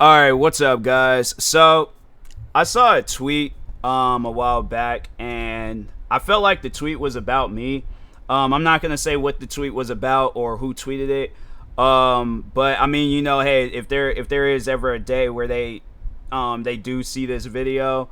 All right, what's up, guys? So I saw a tweet a while back, and I felt like the tweet was about me. I'm not gonna say what the tweet was about or who tweeted it. But I mean, hey, if there is ever a day where they do see this video,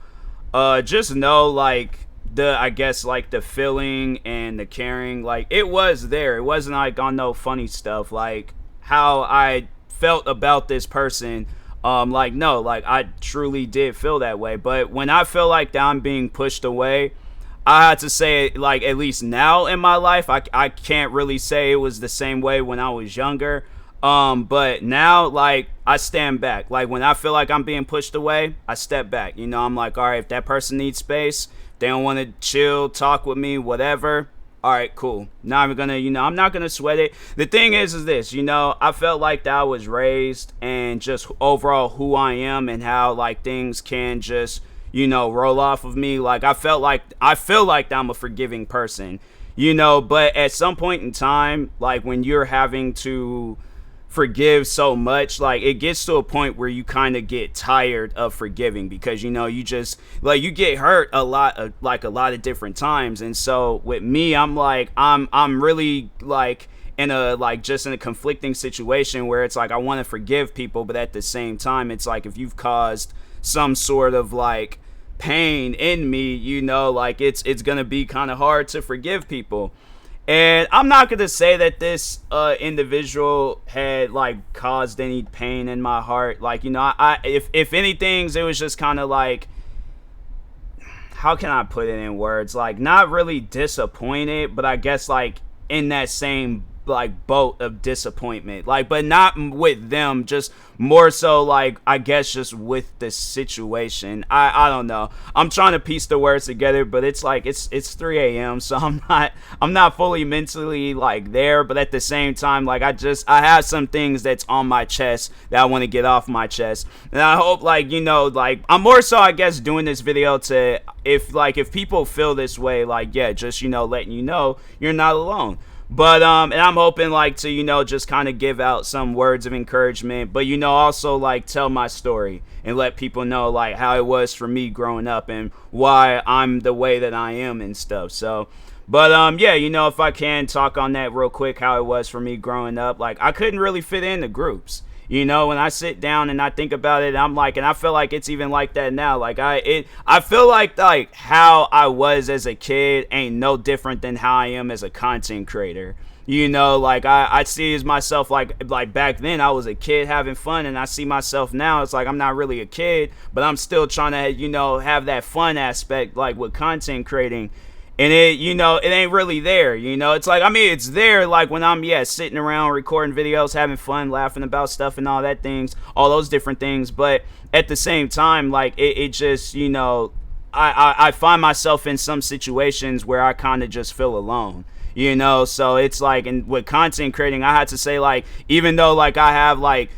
just know like the I guess like the feeling and the caring, like it was there. It wasn't like on no funny stuff. Like how I felt about this person, like no, like I truly did feel that way. But when I feel like that I'm being pushed away, I had to say, like, at least now in my life, I can't really say it was the same way when I was younger. But now, like, I stand back. Like, when I feel like I'm being pushed away, I step back. I'm like, all right, if that person needs space, they don't want to chill, talk with me, whatever. All right, cool. Now I'm gonna, I'm not gonna sweat it. The thing is this, I felt like that I was raised and just overall who I am and how like things can just, roll off of me. Like I feel like I'm a forgiving person, but at some point in time, like when you're having to forgive so much, like it gets to a point where you kind of get tired of forgiving because you just like you get hurt a lot of like a lot of different times. And so with me, I'm like I'm really like in a like just in a conflicting situation where it's like I want to forgive people, but at the same time it's like if you've caused some sort of like pain in me, like it's gonna be kind of hard to forgive people. And I'm not gonna say that this individual had like caused any pain in my heart. Like, I if anything, it was just kind of like, how can I put it in words? Like, not really disappointed, but I guess like in that same like boat of disappointment, like, but not with them, just more so like I guess just with the situation. I don't know, I'm trying to piece the words together, but it's like it's 3 a.m. so I'm not fully mentally like there, but at the same time, like I have some things that's on my chest that I want to get off my chest. And I hope like like I'm more so I guess doing this video to if people feel this way, like yeah, just letting you're not alone. But and I'm hoping like to just kind of give out some words of encouragement, but also like tell my story and let people know like how it was for me growing up and why I'm the way that I am and stuff. So but yeah, if I can talk on that real quick, how it was for me growing up, like I couldn't really fit into groups. When I sit down and I think about it, I'm like, and I feel like it's even like that now. Like I feel like how I was as a kid ain't no different than how I am as a content creator. Like I see as myself like back then I was a kid having fun, and I see myself now. It's like I'm not really a kid, but I'm still trying to have that fun aspect like with content creating. And it it ain't really there. It's like, I mean, it's there like when I'm sitting around recording videos, having fun, laughing about stuff and all that things, all those different things. But at the same time, like it just I find myself in some situations where I kind of just feel alone. So it's like, and with content creating, I had to say like, even though like I have like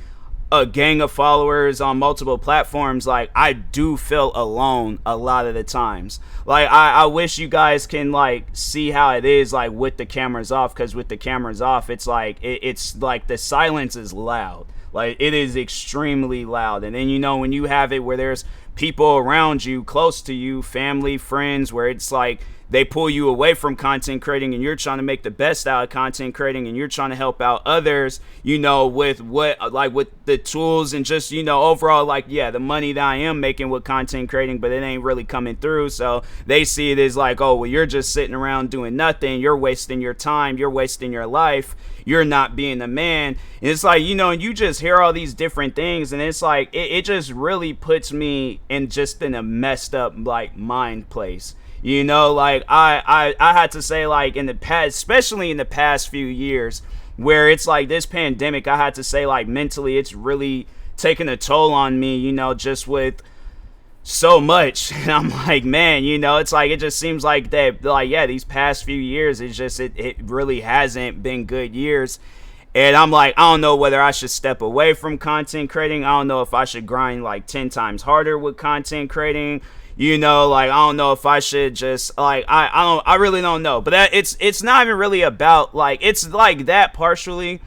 a gang of followers on multiple platforms, like I do feel alone a lot of the times. Like I wish you guys can like see how it is like with the cameras off, because with the cameras off it's like it's like the silence is loud, like it is extremely loud. And then when you have it where there's people around you, close to you, family, friends, where it's like they pull you away from content creating and you're trying to make the best out of content creating and you're trying to help out others, with what like with the tools and just overall like the money that I am making with content creating, but it ain't really coming through. So they see it as like, oh well, you're just sitting around doing nothing, you're wasting your time, you're wasting your life, you're not being a man. And it's like and you just hear all these different things, and it's like it just really puts me in a messed up like mind place. Like I had to say like in the past, especially in the past few years, where it's like this pandemic, I had to say like mentally it's really taking a toll on me, just with so much. And I'm like, man, it's like it just seems like that like these past few years it's just it really hasn't been good years. And I'm like, I don't know whether I should step away from content creating. I don't know if I should grind like 10 times harder with content creating. Like I don't know if I should just like I really don't know. But that it's not even really about like, it's like that partially,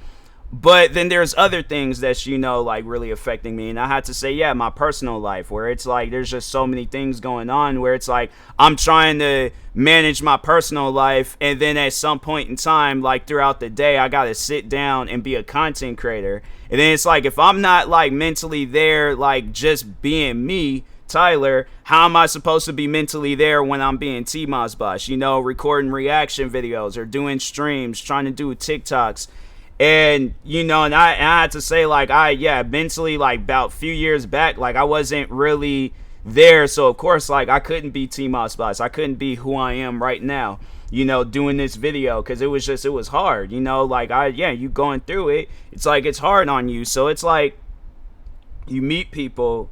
But then there's other things that's, like really affecting me. And I had to say, yeah, my personal life, where it's like there's just so many things going on where it's like I'm trying to manage my personal life. And then at some point in time, like throughout the day, I got to sit down and be a content creator. And then it's like if I'm not like mentally there, like just being me, Tyler, how am I supposed to be mentally there when I'm being TMossBoss, recording reaction videos or doing streams, trying to do TikToks? And and I had to say, like, mentally, like about a few years back, like I wasn't really there. So of course, like I couldn't be TMossBoss. I couldn't be who I am right now, doing this video, because it was hard, like you going through it, it's like it's hard on you. So it's like you meet people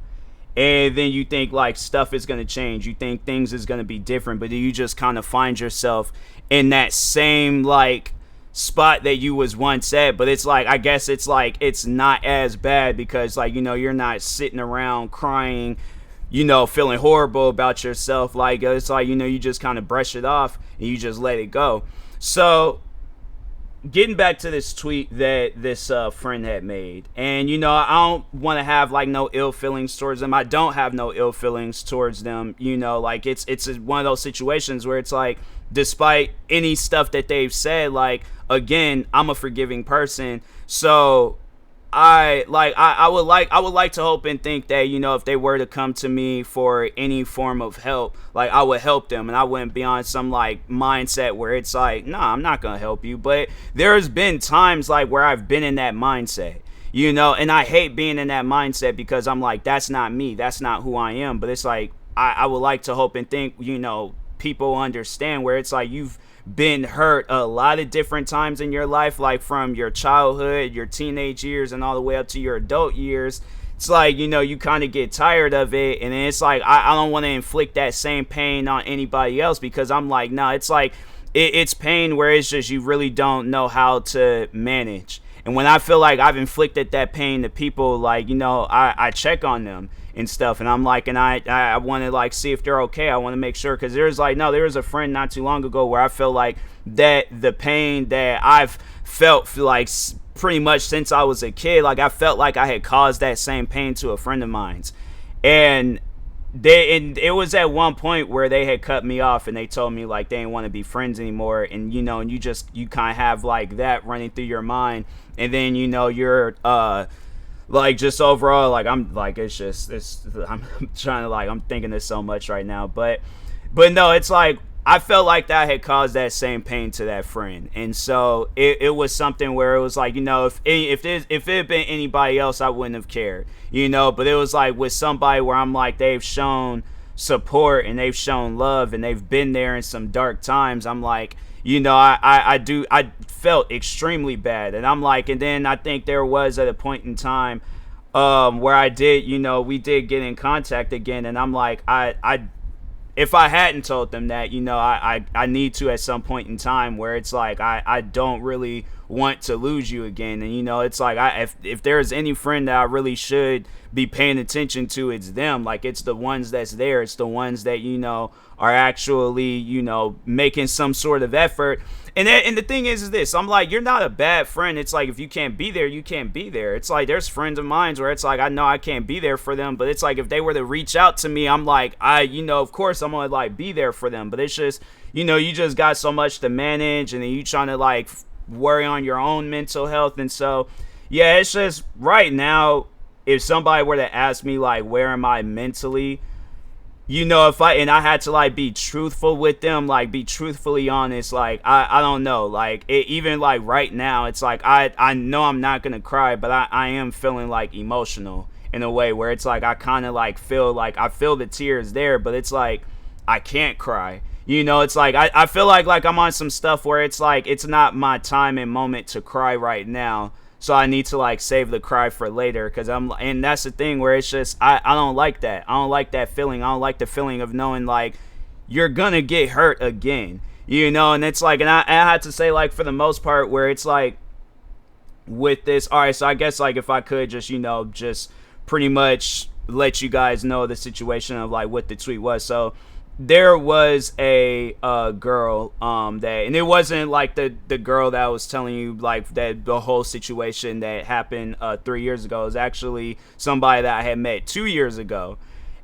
and then you think like stuff is going to change, you think things is going to be different, but then you just kind of find yourself in that same like spot that you was once at. But it's like I guess it's like it's not as bad because like you're not sitting around crying, feeling horrible about yourself. Like it's like you just kind of brush it off and you just let it go. So getting back to this tweet that this friend had made, and I don't want to have like no ill feelings towards them. I don't have no ill feelings towards them. Like it's one of those situations where it's like, despite any stuff that they've said, like again, I'm a forgiving person. So I would like to hope and think that if they were to come to me for any form of help, like I would help them, and I wouldn't be on some like mindset where it's like, nah, I'm not gonna help you. But there's been times like where I've been in that mindset, and I hate being in that mindset because I'm like, that's not me, that's not who I am. But it's like I would like to hope and think people understand where it's like you've been hurt a lot of different times in your life, like from your childhood, your teenage years, and all the way up to your adult years. It's like you kind of get tired of it, and then it's like I don't want to inflict that same pain on anybody else, because I'm like, nah, it's like it's pain where it's just you really don't know how to manage. And when I feel like I've inflicted that pain to people, like I check on them and stuff, and I'm like, and I want to like see if they're okay. I want to make sure, because there was a friend not too long ago where I feel like that the pain that I've felt for like pretty much since I was a kid, like I felt like I had caused that same pain to a friend of mine's. And it was at one point where they had cut me off and they told me like they didn't want to be friends anymore. And and you kind of have like that running through your mind, and then you're like just overall, like I'm like I'm trying to like I'm thinking this so much right now, but no, it's like I felt like that had caused that same pain to that friend. And so it was something where it was like, if it had been anybody else, I wouldn't have cared, but it was like with somebody where I'm like, they've shown support and they've shown love and they've been there in some dark times. I'm like, I felt extremely bad. And I'm like, and then I think there was at a point in time where I did, we did get in contact again, and I'm like, if I hadn't told them that, I need to at some point in time where it's like I don't really want to lose you again. And it's like if there's any friend that I really should be paying attention to, it's them. Like it's the ones that's there, it's the ones that are actually making some sort of effort. And the thing is this, I'm like, you're not a bad friend. It's like if you can't be there, you can't be there. It's like there's friends of mine where it's like I know I can't be there for them, but it's like if they were to reach out to me, I'm like, of course I'm gonna like be there for them. But it's just you just got so much to manage, and then you trying to like worry on your own mental health. And so yeah, it's just right now, if somebody were to ask me like where am I mentally, if I had to like be truthful with them, like be truthfully honest, like I don't know, like even like right now, it's like I know I'm not gonna cry, but I am feeling like emotional in a way where it's like I kind of like feel like I feel the tears there, but it's like I can't cry. It's like I feel like I'm on some stuff where it's like it's not my time and moment to cry right now. So I need to like save the cry for later, and that's the thing where it's just I don't like that. I don't like that feeling. I don't like the feeling of knowing like you're gonna get hurt again. And it's like, and I had to say like for the most part where it's like with this, all right, so I guess like if I could just just pretty much let you guys know the situation of like what the tweet was. So there was a girl that, and it wasn't like the girl that I was telling you, like that the whole situation that happened 3 years ago. It was actually somebody that I had met 2 years ago.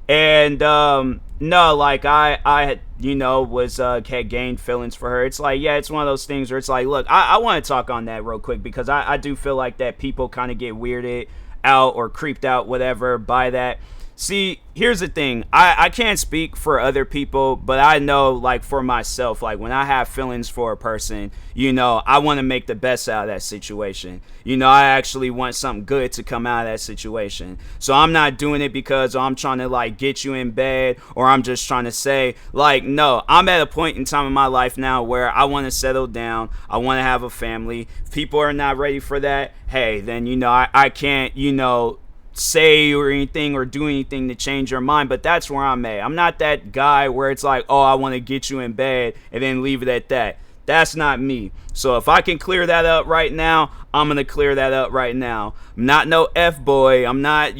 And no, like I had, was had gained feelings for her. It's like, yeah, it's one of those things where it's like, look, I want to talk on that real quick, because I do feel like that people kind of get weirded out or creeped out, whatever, by that. See, here's the thing. I can't speak for other people, but I know, like, for myself, like, when I have feelings for a person, I want to make the best out of that situation. I actually want something good to come out of that situation. So I'm not doing it because I'm trying to, like, get you in bed, or I'm just trying to say, like, no, I'm at a point in time in my life now where I want to settle down. I want to have a family. If people are not ready for that, hey, then, I can't, say or anything or do anything to change your mind. But that's where I'm at. I'm not that guy where it's like, oh, I want to get you in bed and then leave it at that. That's not me. So if I can clear that up right now, I'm going to clear that up right now. I'm not no F-boy. I'm not,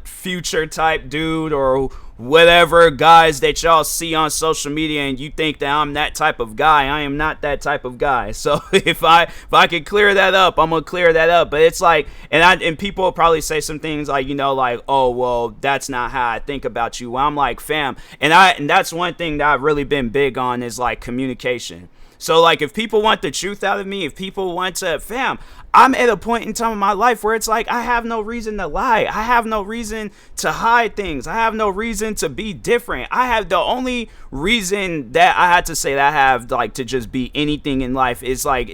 future type dude or whatever guys that y'all see on social media and you think that I'm that type of guy. I am not that type of guy. So if I can clear that up, I'm gonna clear that up. But it's like, and people will probably say some things like, like, oh, well, that's not how I think about you. Well, I'm like, fam, and that's one thing that I've really been big on is like communication. So, like, if people want the truth out of me, if people want to, fam, I'm at a point in time in my life where it's like, I have no reason to lie. I have no reason to hide things. I have no reason to be different. I have the only reason that I had to say that I have, like, to just be anything in life is, like,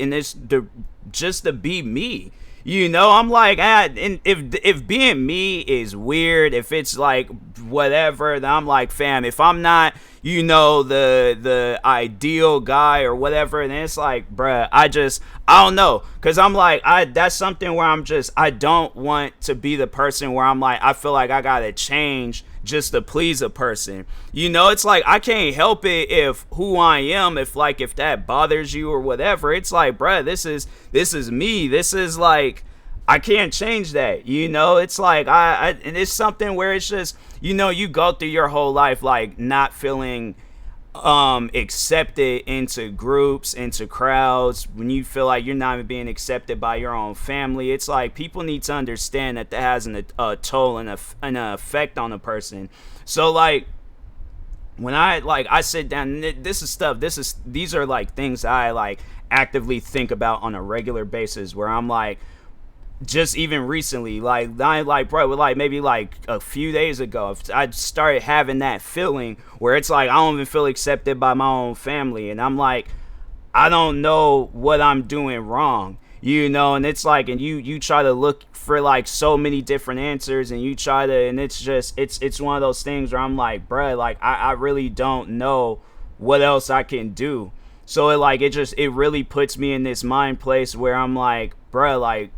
just to be me. I'm like, and if being me is weird, if it's like whatever, then I'm like, fam, if I'm not, the ideal guy or whatever, then it's like, bruh, I don't know. Cause I'm like, that's something where I don't want to be the person where I'm like, I feel like I gotta change just to please a person. It's like, I can't help it if who I am, if that bothers you or whatever. It's like, bruh, this is me. This is like, I can't change that. It's like, and it's something where it's just, you go through your whole life like not feeling accepted into groups, into crowds, when you feel like you're not even being accepted by your own family. It's like, people need to understand that has a toll and an effect on a person. So like, when I sit down, these are like things I like actively think about on a regular basis, where I'm like, just even recently, maybe like a few days ago, I started having that feeling where it's like, I don't even feel accepted by my own family, and I'm like, I don't know what I'm doing wrong, and it's like, and you try to look for like so many different answers, and and it's just, it's one of those things where I'm like, bruh, like I really don't know what else I can do. So it really puts me in this mind place where I'm like, bruh, like,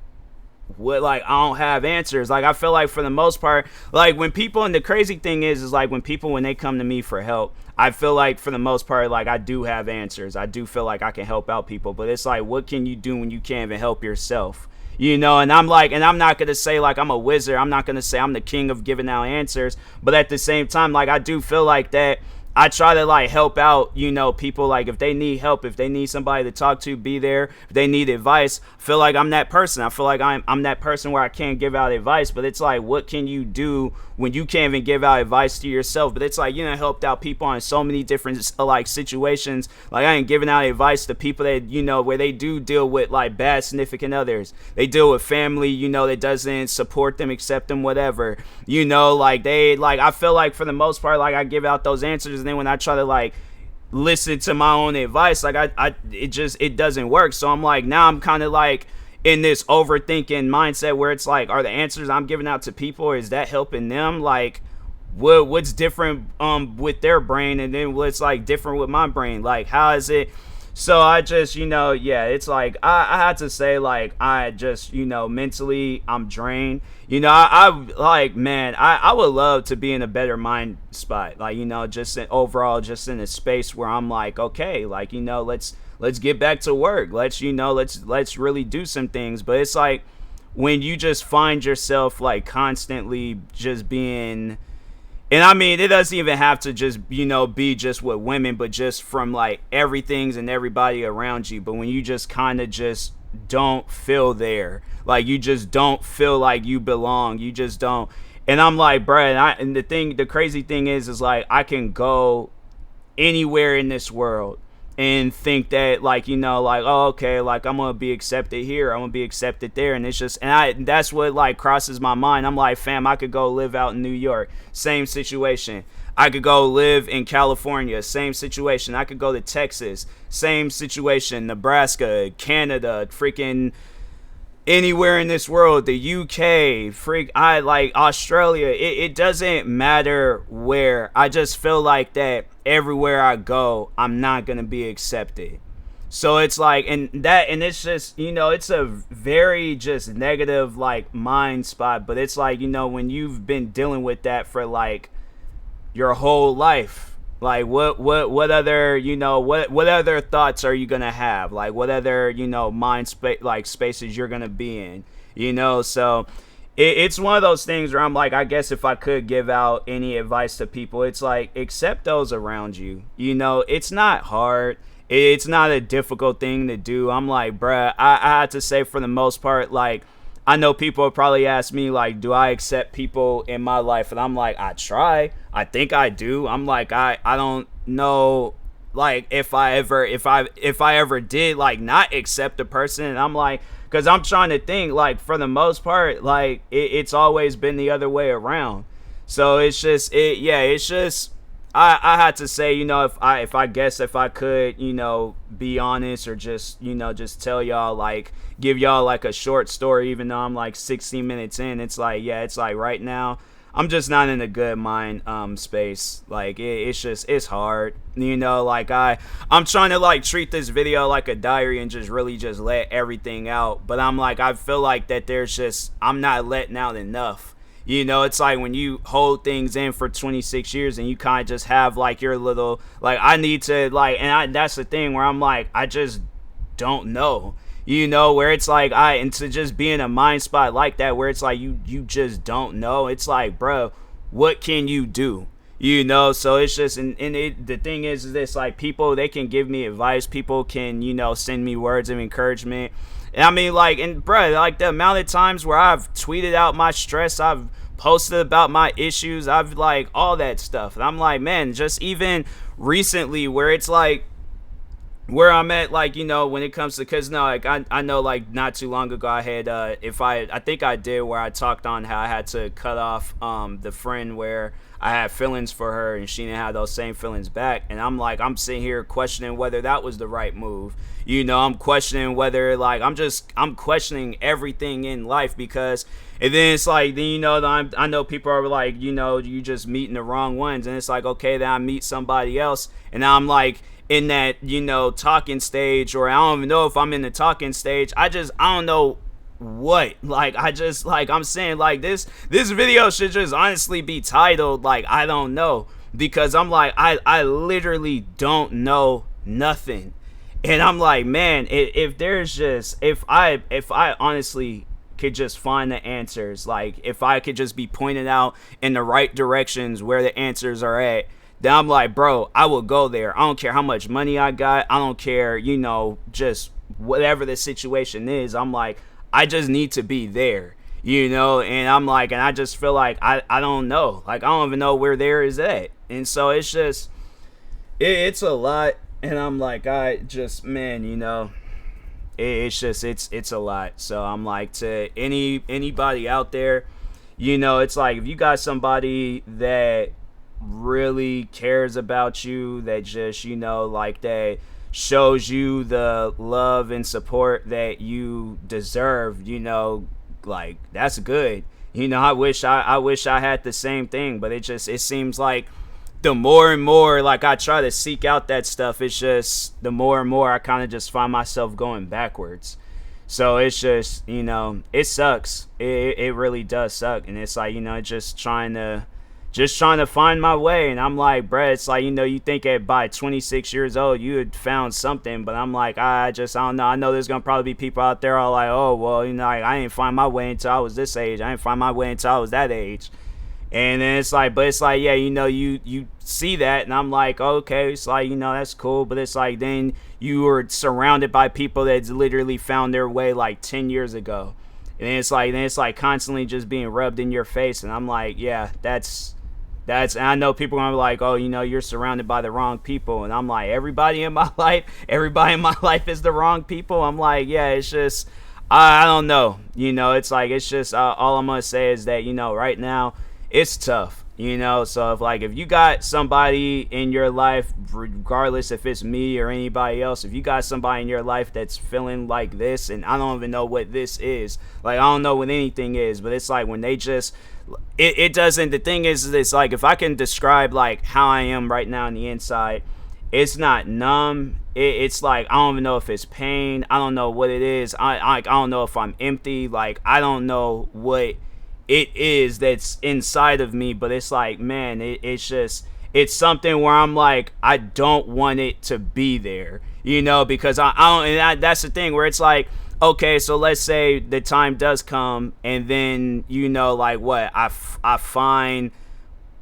what, like, I don't have answers. Like, I feel like for the most part, like, when people, and the crazy thing is like, when they come to me for help, I feel like for the most part, like, I do have answers. I do feel like I can help out people, but it's like, what can you do when you can't even help yourself? And I'm like, and I'm not going to say like I'm a wizard. I'm not going to say I'm the king of giving out answers, but at the same time, like, I do feel like that I try to like help out, people, like if they need help, if they need somebody to talk to, be there. If they need advice, I feel like I'm that person. I feel like I'm that person where I can't give out advice, but it's like, what can you do when you can't even give out advice to yourself? But it's like, helped out people in so many different like situations. Like, I ain't giving out advice to people that, where they do deal with like bad significant others. They deal with family, that doesn't support them, accept them, whatever. Like I feel like for the most part, like I give out those answers, and then when I try to like listen to my own advice, like it doesn't work. So I'm like, now I'm kind of like in this overthinking mindset where it's like, are the answers I'm giving out to people, or is that helping them? Like, what's different with their brain, and then what's like different with my brain? Like, how is it? So I just, it's like, I had to say, like, I just, mentally, I'm drained. I like, man, I would love to be in a better mind spot. Like, just overall, just in a space where I'm like, okay, like, let's get back to work. Let's really do some things. But it's like, when you just find yourself, like, constantly just being, And I mean, it doesn't even have to just, be just with women, but just from like everything's and everybody around you. But when you just kind of just don't feel there, like you just don't feel like you belong, you just don't. And I'm like, bruh, and the crazy thing is like I can go anywhere in this world and think that like, like, oh, okay, like I'm gonna be accepted here, I'm gonna be accepted there. And it's just, that's what like crosses my mind. I'm like, fam, I could go live out in New York, same situation. I could go live in California, same situation. I could go to Texas, same situation. Nebraska, Canada, freaking anywhere in this world, the UK, I like Australia. It doesn't matter where. I just feel like that everywhere I go, I'm not gonna be accepted. So it's like, and it's just, it's a very just negative like mind spot. But it's like, when you've been dealing with that for like your whole life, like what other, what other thoughts are you gonna have? Like what other, spaces you're gonna be in, so it's one of those things where I'm like, I guess if I could give out any advice to people, it's like accept those around you. It's not hard, it's not a difficult thing to do. I'm like, bruh, I had to say, for the most part, like, I know people will probably ask me like, do I accept people in my life? And I'm like, I try. I think I do. I'm like, I don't know, like if I ever did like not accept a person. And I'm like, because I'm trying to think, like, for the most part, like it's always been the other way around. So it's just it's just I had to say, if I could, be honest, or just, just tell y'all, like, give y'all like a short story, even though I'm like 16 minutes in. It's like, it's like right now I'm just not in a good mind space. Like it's hard, like I'm trying to like treat this video like a diary and just really just let everything out. But I'm like, I feel like that I'm not letting out enough. It's like when you hold things in for 26 years and you kind of just have like your little, like, I need to, like, and that's the thing where I'm like, I just don't know, where it's like, and to just be in a mind spot like that, where it's like, you just don't know. It's like, bro, what can you do? So it's just, the thing is this, like, people, they can give me advice. People can, send me words of encouragement. And I mean, like, and bro, like the amount of times where I've tweeted out my stress, I've posted about my issues, I've like all that stuff. And I'm like, man, just even recently where it's like, where I'm at, like, when it comes to, because no, like I know, like, not too long ago I had I think I did, where I talked on how I had to cut off the friend where I had feelings for her and she didn't have those same feelings back. And I'm like, I'm sitting here questioning whether that was the right move. I'm questioning whether, like, I'm questioning everything in life, because, and then it's like, then, I know people are like, you just meeting the wrong ones. And it's like, okay, then I meet somebody else and now I'm like in that, talking stage, or I don't even know if I'm in the talking stage. I don't know what, like, I'm saying, like, this video should just honestly be titled, like, I don't know, because I'm like, I literally don't know nothing. And I'm like, man, if I honestly could just find the answers, like if I could just be pointed out in the right directions where the answers are at, then I'm like, bro, I will go there. I don't care how much money I got. I don't care, just whatever the situation is. I'm like, I just need to be there, and I'm like, and I just feel like I don't know. Like, I don't even know where there is at. And so it's just, it's a lot. And I'm like, I just, man, it's just, it's a lot. So I'm like, to anybody out there, it's like, if you got somebody that really cares about you, that just, like, that shows you the love and support that you deserve, like, that's good. I wish I had the same thing, but it seems like the more and more, like, I try to seek out that stuff, it's just the more and more I kind of just find myself going backwards. So it's just, it sucks. It really does suck. And it's like, just trying to find my way. And I'm like, bruh, it's like, you think by 26 years old you had found something, but I'm like, I don't know. I know there's gonna probably be people out there all like, oh, well, I didn't find my way until I was this age, I didn't find my way until I was that age. And then it's like, but it's like, yeah, you see that, and I'm like, okay, it's like, that's cool, but it's like, then you are surrounded by people that's literally found their way like 10 years ago, and then it's like constantly just being rubbed in your face, and I'm like, yeah, and I know people are gonna be like, oh, you're surrounded by the wrong people, and I'm like, everybody in my life is the wrong people. I'm like, yeah, it's just, I don't know, it's like, it's just, all I'm gonna say is that, right now it's tough, so if you got somebody in your life, regardless if it's me or anybody else, if you got somebody in your life that's feeling like this, and I don't even know what this is, like, I don't know what anything is, but it's like when they just, it doesn't, the thing is, it's like, if I can describe like how I am right now on the inside, it's not numb. It's like, I don't even know if it's pain. I don't know what it is. I don't know if I'm empty. Like, I don't know what it is that's inside of me, but it's like, man, it's just, it's something where I'm like, I don't want it to be there, because I don't, and that's the thing where it's like, okay, so let's say the time does come, and then, like what, I find,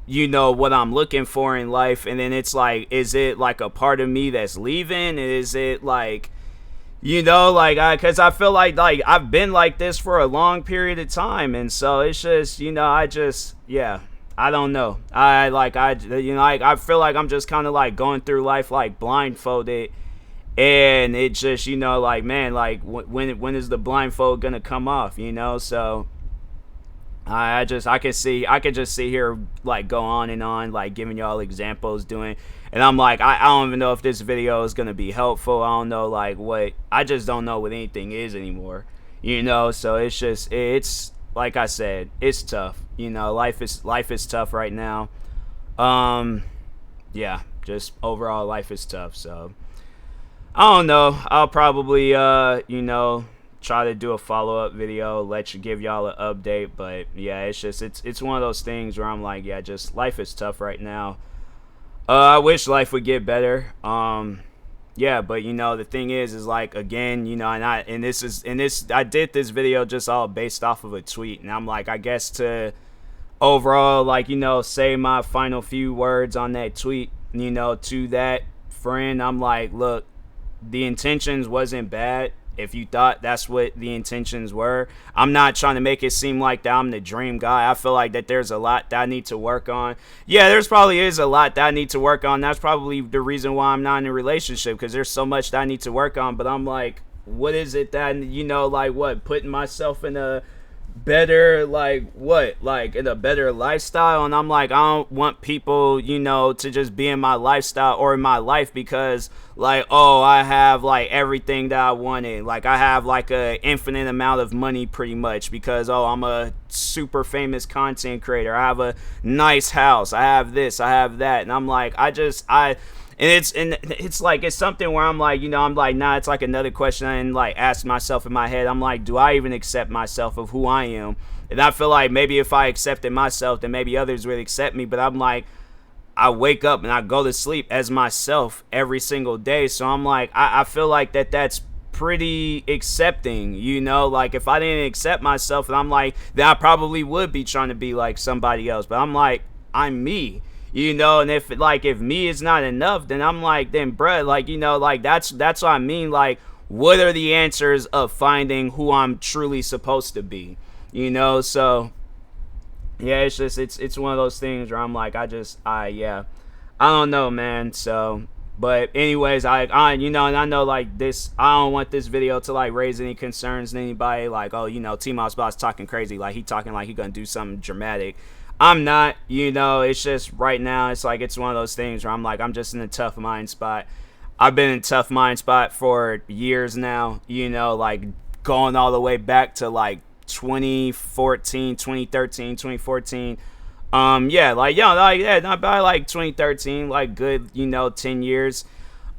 what I'm looking for in life, and then it's like, is it like a part of me that's leaving? Is it like, because I feel like I've been like this for a long period of time, and so it's just, yeah, I don't know. I feel like I'm just kind of like going through life like blindfolded, and it just, like, man, like, when is the blindfold gonna come off, so I could just sit here like go on and on, like giving y'all examples, doing, and I'm like, I don't even know if this video is gonna be helpful. I don't know, like, what, I just don't know what anything is anymore, so it's just, it's like I said, it's tough, life is tough right now. Yeah, just overall life is tough, so I don't know. I'll probably, try to do a follow-up video, give y'all an update. But yeah, it's just, it's one of those things where I'm like, yeah, just life is tough right now. I wish life would get better. Yeah, but the thing is like, again, and I did this video just all based off of a tweet, and I'm like, I guess to overall, like, say my final few words on that tweet, to that friend, I'm like, look, the intentions wasn't bad. If you thought that's what the intentions were, I'm not trying to make it seem like that I'm the dream guy. I feel like that there's a lot that I need to work on. Yeah, there's probably is a lot that I need to work on. That's probably the reason why I'm not in a relationship, because there's so much that I need to work on. But I'm like, what is it that, like, what, putting myself in a better, like, what, like, in a better lifestyle? And I'm like, I don't want people, to just be in my lifestyle or in my life because, like, oh, I have like everything that I wanted, like I have like a infinite amount of money pretty much because, oh, I'm a super famous content creator, I have a nice house, I have this, I have that, and I'm like, and it's like, it's something where I'm like, I'm like, nah, it's like another question I like ask myself in my head. I'm like, do I even accept myself of who I am? And I feel like maybe if I accepted myself, then maybe others would accept me. But I'm like, I wake up and I go to sleep as myself every single day. So I'm like, I feel like that's pretty accepting, like if I didn't accept myself, and I'm like, then I probably would be trying to be like somebody else. But I'm like, I'm me. And if me is not enough, then I'm like, then bruh, like, like that's what I mean. Like, what are the answers of finding who I'm truly supposed to be? So yeah, it's just, it's one of those things where I'm like, I don't know, man. So, but anyways, and I know like this, I don't want this video to like raise any concerns in anybody, like, oh, TMossBoss talking crazy, like he talking like he gonna do something dramatic. I'm not, it's just right now, it's like, it's one of those things where I'm like, I'm just in a tough mind spot. I've been in a tough mind spot for years now, like going all the way back to like 2014, 2013, 2014. Yeah, like, not by like 2013, like good, 10 years.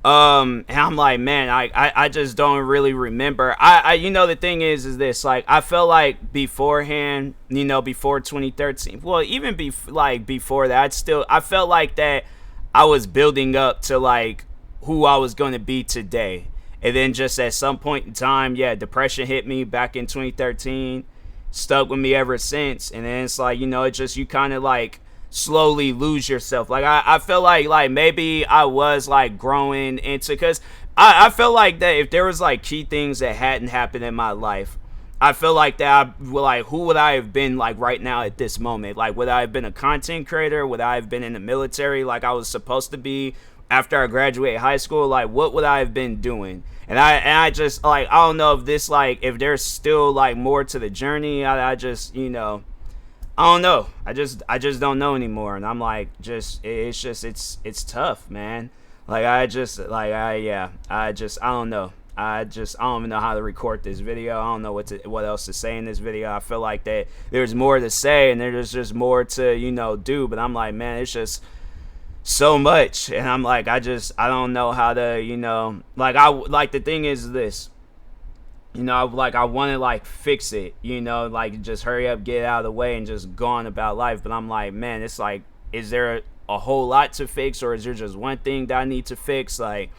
And I'm like, man, I just don't really remember. The thing is this, like, I felt like beforehand, before 2013, well, even before that, I felt like that I was building up to like who I was going to be today. And then just at some point in time, yeah, depression hit me back in 2013. stuck with me ever since. And then it's like, it just, you kind of like slowly lose yourself. Like I feel like maybe I was like growing into, because I feel like that if there was like key things that hadn't happened in my life, I feel like that who would I have been like right now at this moment? Like, would I have been a content creator? Would I have been in the military like I was supposed to be after I graduated high school? Like, what would I have been doing? And I just like, I don't know if this, like, if there's still like more to the journey. I just, I don't know. I just don't know anymore. And I'm like, it's tough, man. Like, I don't know. I don't even know how to record this video. I don't know what else to say in this video. I feel like that there's more to say and there's just more to, do. But I'm like, man, it's just so much. And I'm like, I don't know how to, like the thing is this. I want to like fix it, like just hurry up, get out of the way and just go on about life. But I'm like, man, it's like, is there a whole lot to fix, or is there just one thing that I need to fix? Like,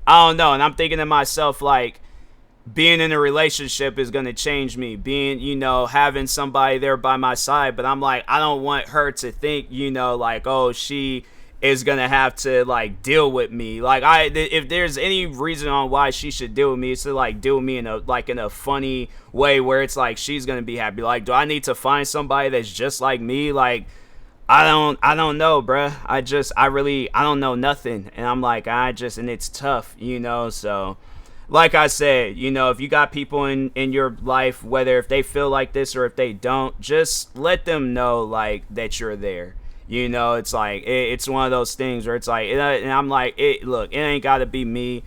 I don't know. And I'm thinking to myself, like, being in a relationship is going to change me. Being, having somebody there by my side. But I'm like, I don't want her to think, like, oh, she is going to have to, like, deal with me. Like, if there's any reason on why she should deal with me, it's to, like, deal with me in a funny way where it's like she's going to be happy. Like, do I need to find somebody that's just like me? Like, I don't know, bruh. I don't know nothing. And I'm like, and it's tough, so like I said, if you got people in your life, whether if they feel like this or if they don't, just let them know like that you're there. It's like, it's one of those things where it's like, and I'm like, look, it ain't gotta be me.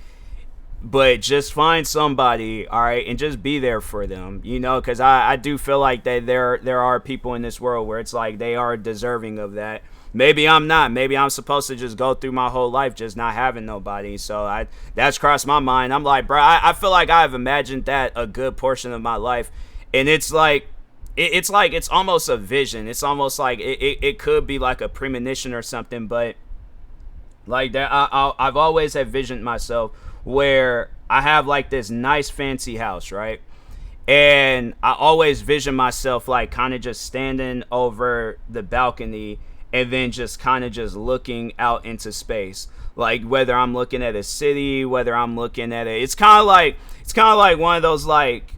But just find somebody, all right, and just be there for them, because I do feel like that there are people in this world where it's like they are deserving of that. Maybe I'm not. Maybe I'm supposed to just go through my whole life just not having nobody. So that's crossed my mind. I'm like, bro, I feel like I've imagined that a good portion of my life, and it's like, it's almost a vision. It's almost like it could be like a premonition or something, but like that, I've always envisioned myself where I have like this nice fancy house, right? And I always vision myself like kind of just standing over the balcony and then just kind of just looking out into space. Like whether I'm looking at a city, whether I'm looking at it's kind of like one of those like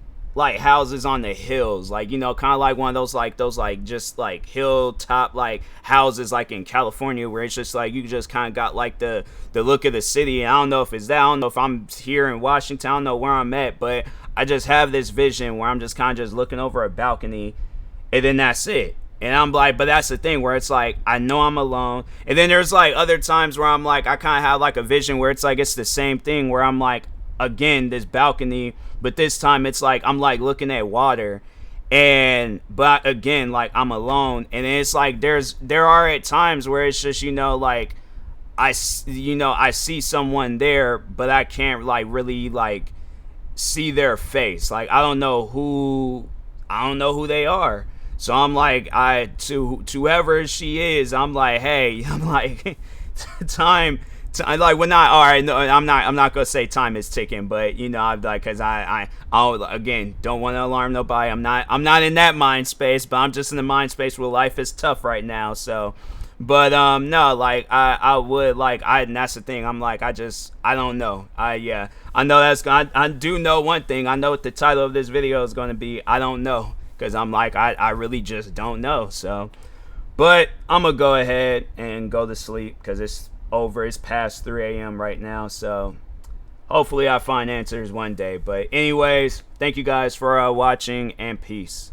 houses on the hills, like, kind of like one of those just like hilltop like houses like in California where it's just like you just kind of got like the look of the city. And I don't know if it's that, I don't know if I'm here in Washington, I don't know where I'm at, but I just have this vision where I'm just kind of just looking over a balcony and then that's it. And I'm like, but that's the thing where it's like, I know I'm alone. And then there's like other times where I'm like, I kind of have like a vision where it's like, it's the same thing where I'm like, again, this balcony, but this time it's like I'm like looking at water, but again, like I'm alone. And it's like there are at times where it's just, like I see someone there, but I can't like really like see their face. Like I don't know who they are. So I'm like, to whoever she is, I'm like, hey, I'm like, time. Like we're not, all right, no, I'm not gonna say time is ticking, but I'm like, cause I again don't want to alarm nobody. I'm not in that mind space, but I'm just in the mind space where life is tough right now. So, but no, like I would like and that's the thing. I'm like, I don't know. I know I do know one thing. I know what the title of this video is gonna be. I don't know, cause I'm like I really just don't know. So, but I'm gonna go ahead and go to sleep because it's over. It's past 3 a.m. right now, so hopefully I find answers one day. But anyways, thank you guys for watching, and peace.